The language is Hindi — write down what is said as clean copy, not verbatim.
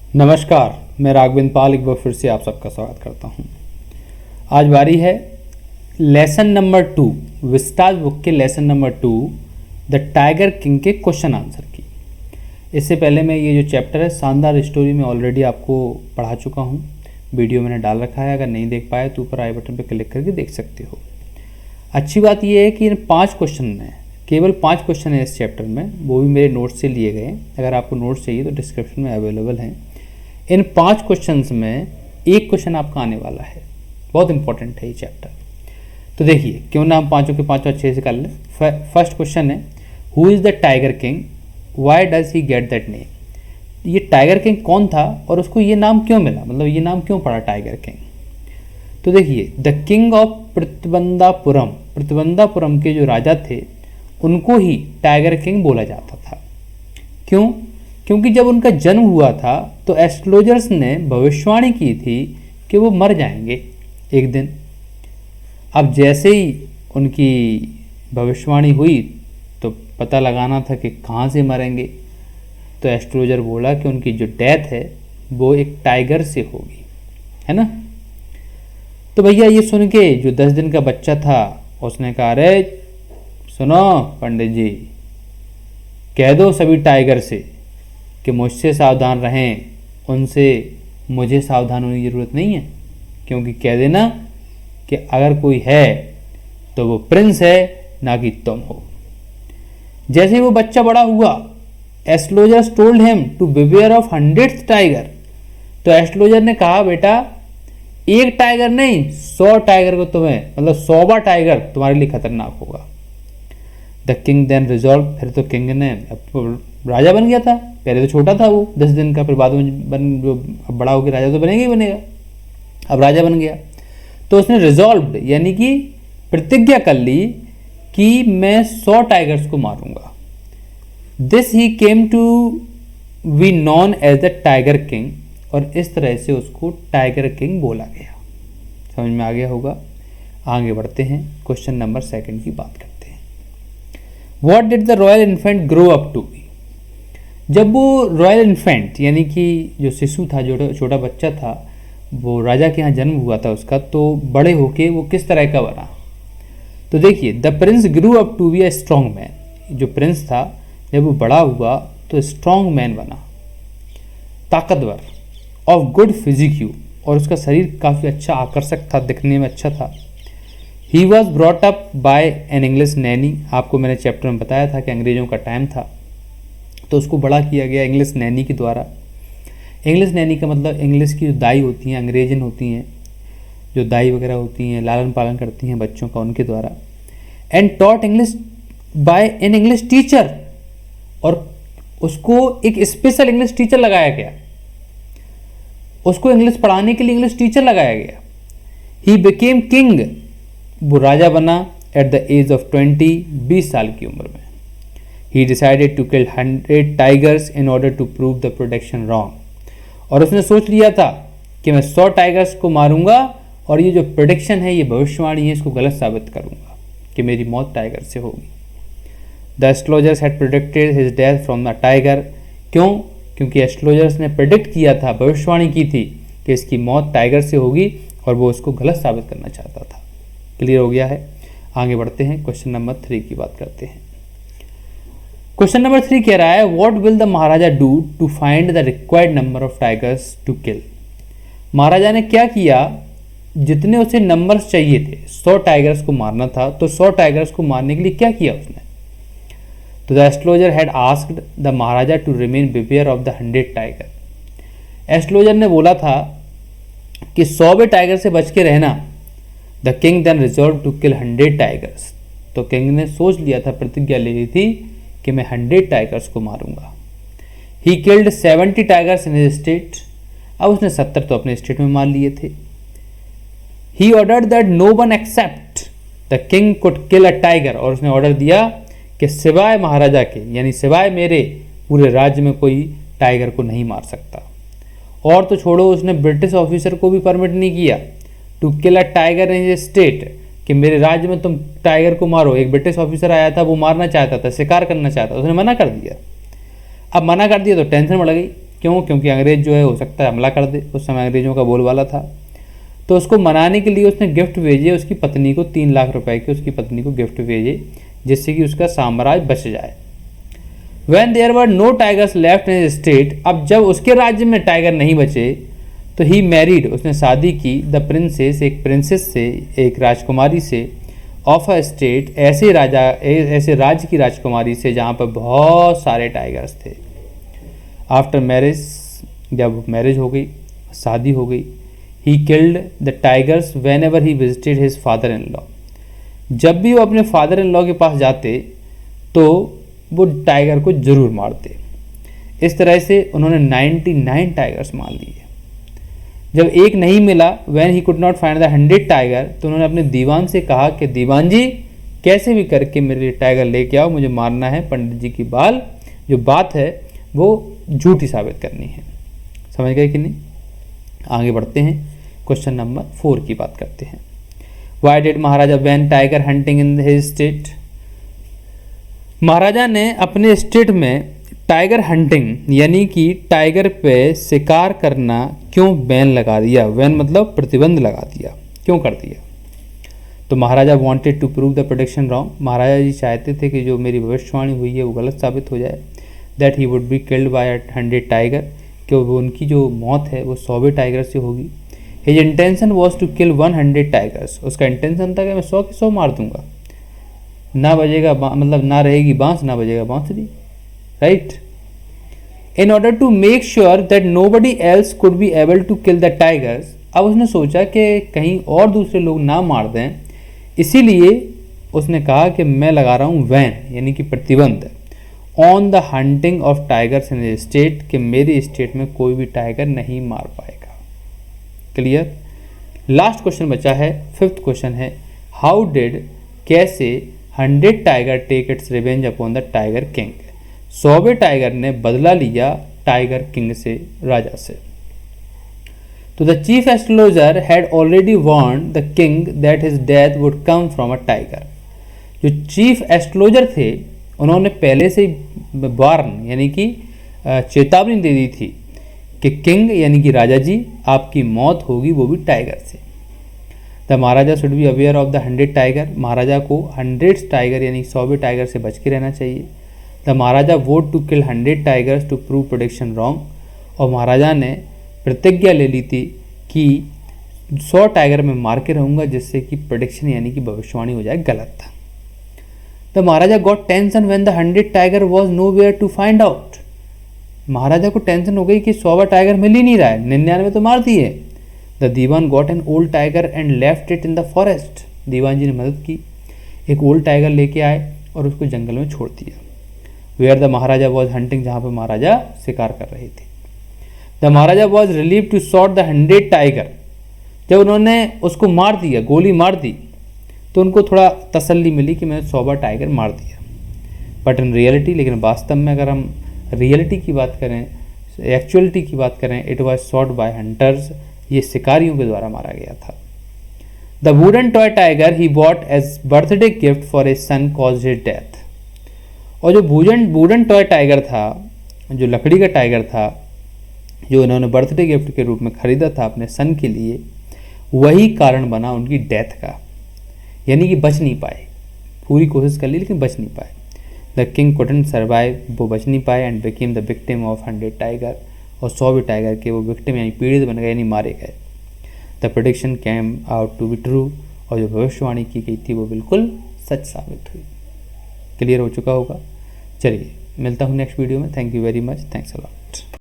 नमस्कार, मैं राघवेंद्र पाल एक बार फिर से आप सबका स्वागत करता हूं। आज बारी है लेसन नंबर 2, विस्टाज बुक के lesson number 2 the tiger king के क्वेश्चन आंसर की। इससे पहले मैं ये जो चैप्टर है शानदार स्टोरी में ऑलरेडी आपको पढ़ा चुका हूं, वीडियो मैंने डाल रखा है। अगर नहीं देख पाए तो ऊपर आई बटन पर क्लिक करके देख सकते हो। अच्छी बात यह है कि इन 5 क्वेश्चन में केवल 5 क्वेश्चन है इस चैप्टर में, वो भी मेरे नोट्स से लिए गए। अगर आपको नोट्स चाहिए तो डिस्क्रिप्शन में अवेलेबल हैं। इन 5 क्वेश्चंस में एक क्वेश्चन आपका आने वाला है, बहुत इंपॉर्टेंट है ये चैप्टर। तो देखिए, क्यों ना हम पांचों के पांचों अच्छे से कर लें। फर्स्ट क्वेश्चन है, who is the tiger king, why does he get that name. ये टाइगर किंग कौन था और उसको ये नाम क्यों मिला, मतलब ये नाम क्यों पड़ा टाइगर किंग। तो देखिए, द किंग ऑफ प्रतिबंधापुरम, प्रतिबंधापुरम के जो राजा थे उनको ही टाइगर किंग बोला जाता था। क्यों? क्योंकि जब उनका जन्म हुआ था तो एस्ट्रोलॉजर्स ने भविष्यवाणी की थी कि वो मर जाएंगे एक दिन। अब जैसे ही उनकी भविष्यवाणी हुई तो पता लगाना था कि कहाँ से मरेंगे। तो एस्ट्रोलॉजर बोला कि उनकी जो डेथ है वो एक टाइगर से होगी, है ना। तो भैया ये सुन के जो 10 दिन का बच्चा था उसने कहा, अरे सुनो पंडित जी, कह दो सभी टाइगर से कि मुझसे सावधान रहें, उनसे मुझे सावधान होने की ज़रूरत नहीं है। क्योंकि कह देना कि अगर कोई है तो वो प्रिंस है, ना कि तुम हो। जैसे ही वो बच्चा बड़ा हुआ, astrologers told him to beware of 100th tiger. तो एस्ट्रोलॉजर ने कहा, बेटा एक टाइगर नहीं, 100 टाइगर को तुम्हें, मतलब 100वां टाइगर तुम्हारे लिए खतरनाक होगा। द किंग देन रिजॉल्व, फिर तो किंग ने राजा बन गया था। पहले तो छोटा था वो 10 दिन का, फिर बाद में अब बड़ा होकर राजा तो बनेगा ही बनेगा। अब राजा बन गया तो उसने रिजॉल्व यानी कि प्रतिज्ञा कर ली कि मैं 100 टाइगर्स को मारूंगा। This he came to be known as the tiger king, और इस तरह से उसको टाइगर किंग बोला गया। समझ में आ गया होगा। आगे बढ़ते हैं, क्वेश्चन नंबर 2 की बात करते हैं। What did the royal infant grow up to be. जब वो रॉयल इन्फेंट यानी कि जो शिशु था, जो छोटा बच्चा था, वो राजा के यहाँ जन्म हुआ था उसका, तो बड़े होके वो किस तरह का बना। तो देखिए, the prince grew up to be a strong man. जो प्रिंस था जब वो बड़ा हुआ तो स्ट्रॉन्ग मैन बना, ताकतवर, ऑफ गुड फिजिक्यू, और उसका शरीर काफ़ी अच्छा आकर्षक था, दिखने में अच्छा था। He was brought up by an English Naini. आपको मैंने चैप्टर में बताया था कि अंग्रेज़ों का टाइम था तो उसको बड़ा किया गया इंग्लिश नैनी के द्वारा। इंग्लिश नैनी का मतलब इंग्लिश की जो दाई होती हैं, अंग्रेजन होती हैं, जो दाई वगैरह होती हैं, लालन पालन करती हैं बच्चों का, उनके द्वारा। And taught English by an English teacher, और उसको एक स्पेशल इंग्लिश टीचर लगाया गया, उसको इंग्लिश पढ़ाने के लिए इंग्लिश टीचर लगाया गया। ही बिकेम किंग, वो राजा बना एट द एज ऑफ 20 साल की उम्र में। He decided to kill 100 tigers in order to prove the prediction wrong. और उसने सोच लिया था कि मैं 100 टाइगर्स को मारूंगा और ये जो प्रेडिक्शन है, ये भविष्यवाणी है, इसको गलत साबित करूंगा कि मेरी मौत टाइगर से होगी। The astrologers had predicted his death from the tiger. क्यों? क्योंकि एस्ट्रोलॉजर्स ने प्रेडिक्ट किया था, भविष्यवाणी की थी कि इसकी मौत टाइगर से होगी, और वो उसको गलत साबित करना चाहता था। क्लियर हो गया है। आगे बढ़ते हैं, क्वेश्चन नंबर 3 की बात करते हैं। क्वेश्चन नंबर 3 कह रहा है, what will the Maharaja do to find the required number of tigers to kill. Maharaja ने क्या किया, जितने उसे नंबर्स चाहिए थे, 100 टाइगर्स को मारना था, तो 100 टाइगर्स को मारने के लिए क्या किया उसने। तो the astrologer had asked the maharaja to remain beware of the 100 tiger. Astrologer ने बोला था कि 100वें टाइगर से बच के रहना। The king then resolve to kill 100 tigers. तो किंग ने सोच लिया था, प्रतिज्ञा ले ली थी कि मैं 100 टाइगर्स को मारूंगा। He killed 70 tigers in his state. अब उसने 70 तो अपने स्टेट में मार लिए थे। He ordered that no one except the king could kill a tiger, और उसने ऑर्डर दिया कि सिवाय महाराजा के, यानी सिवाय मेरे, पूरे राज्य में कोई टाइगर को नहीं मार सकता। और तो छोड़ो, उसने ब्रिटिश ऑफिसर को भी परमिट नहीं किया to kill a tiger in his state, कि मेरे राज्य में तुम टाइगर को मारो। एक ब्रिटिश ऑफिसर आया था, वो मारना चाहता था, शिकार करना चाहता था, उसने मना कर दिया। अब मना कर दिया तो टेंशन बढ़ गई क्यों? क्योंकि अंग्रेज जो है हो सकता है हमला कर दे, उस समय अंग्रेजों का बोलबाला था। तो उसको मनाने के लिए उसने गिफ्ट भेजे उसकी पत्नी को, 3 लाख रुपए के उसकी पत्नी को गिफ्ट भेजे, जिससे कि उसका साम्राज्य बच जाए। When there were no tigers left in his state, अब जब उसके राज्य में टाइगर नहीं बचे तो ही मैरिड, उसने शादी की, द प्रिंसेस, एक प्रिंसेस से, एक राजकुमारी से, ऑफ अ स्टेट, ऐसे राज्य की राजकुमारी से जहाँ पर बहुत सारे टाइगर्स थे। आफ्टर मैरिज, जब मैरिज हो गई, शादी हो गई, he killed the tigers when ever he visited his father in law, जब भी वो अपने फादर इन लॉ के पास जाते तो वो टाइगर को जरूर मारते। इस तरह से उन्होंने 99 टाइगर्स मार लिए। जब एक नहीं मिला, when he could not find the 100 tiger, तो उन्होंने अपने दीवान से कहा कि दीवान जी कैसे भी करके मेरे लिए टाइगर लेके आओ, मुझे मारना है। पंडित जी की जो बात है वो झूठी साबित करनी है। समझ गए कि नहीं? आगे बढ़ते हैं, क्वेश्चन नंबर 4 की बात करते हैं। Why did Maharaja ban tiger hunting in his state, Maharaja ने अपने स्टेट में टाइगर हंटिंग यानी कि टाइगर पे शिकार करना क्यों बैन लगा दिया? बैन मतलब प्रतिबंध लगा दिया, क्यों कर दिया? तो Maharaja wanted to prove the prediction wrong, Maharaja ji चाहते थे कि जो मेरी भविष्यवाणी हुई है वो गलत साबित हो जाए। That he would be killed by 100 tiger, कि उनकी जो मौत है वो 100 टाइगर से होगी। His intention was to kill 100 tigers, उसका इंटेंशन था कि मैं 100 के 100 मार दूंगा, ना बजेगा मतलब ना रहेगी बांस ना बजेगा बांसुरी, right. In order to make sure that nobody else could be able to kill the tigers, अब उसने सोचा कि कहीं और दूसरे लोग ना मार दें, इसीलिए उसने कहा कि मैं लगा रहा हूँ बैन यानी कि प्रतिबंध on the hunting of tigers in state, कि मेरे स्टेट में कोई भी टाइगर नहीं मार पाएगा। क्लियर? लास्ट क्वेश्चन बचा है, 5th क्वेश्चन है, हाउ डिड, कैसे 100 tiger take its revenge upon the tiger king, 100वें टाइगर ने बदला लिया टाइगर किंग से, राजा से। तो the chief astrologer had already warned the king that his death would come from a tiger, जो चीफ एस्ट्रोलॉजर थे उन्होंने पहले से वार्न यानी कि चेतावनी दे दी थी कि किंग यानी कि राजा जी आपकी मौत होगी वो भी टाइगर से। The Maharaja should be aware of the 100 tiger, Maharaja को 100 टाइगर यानी 100वें टाइगर से बच के रहना चाहिए। The maharaja vowed to kill 100 tigers to prove prediction wrong, और महाराजा ने प्रतिज्ञा ले ली थी कि 100 टाइगर में मार के रहूँगा जिससे कि प्रेडिक्शन यानी कि भविष्यवाणी हो जाए गलत। The Maharaja got tension when the 100 tiger was nowhere to find out, Maharaja को टेंशन हो गई कि 100वां टाइगर मिल ही नहीं रहा है, 99 तो मार दिए। The Diwan got an old tiger and left it in the forest, Diwan ji ने मदद की, एक ओल्ड टाइगर लेके आए और उसको जंगल में छोड़ दिया। Where the maharaja was hunting, जहाँ पर महाराजा शिकार कर रहे थे। The maharaja was relieve to shot the 100 tiger, जब उन्होंने उसको मार दिया, गोली मार दी, तो उनको थोड़ा तसल्ली मिली कि मैंने 100वां टाइगर मार दिया। बट इन रियलिटी, लेकिन वास्तव में अगर हम रियलिटी की बात करें, एक्चुअलिटी की बात करें, it was shot by hunters, ये शिकारियों के द्वारा मारा गया था। The wooden toy tiger he bought as birthday gift for a son cause his death, और जो वुडन टॉय टाइगर था, जो लकड़ी का टाइगर था, जो इन्होंने बर्थडे गिफ्ट के रूप में खरीदा था अपने सन के लिए, वही कारण बना उनकी डेथ का, यानी कि बच नहीं पाए, पूरी कोशिश कर ली लेकिन बच नहीं पाए। द किंग कुडंट सर्वाइव, वो बच नहीं पाए, and became the victim of 100 tiger, और 100वें टाइगर के वो विक्टिम यानी पीड़ित बन गए, यानी मारे गए। The prediction came out to be true, और जो भविष्यवाणी की गई थी वो बिल्कुल सच साबित हुई। क्लियर हो चुका होगा? चलिए मिलता हूँ नेक्स्ट वीडियो में। Thank you very much, thanks a lot.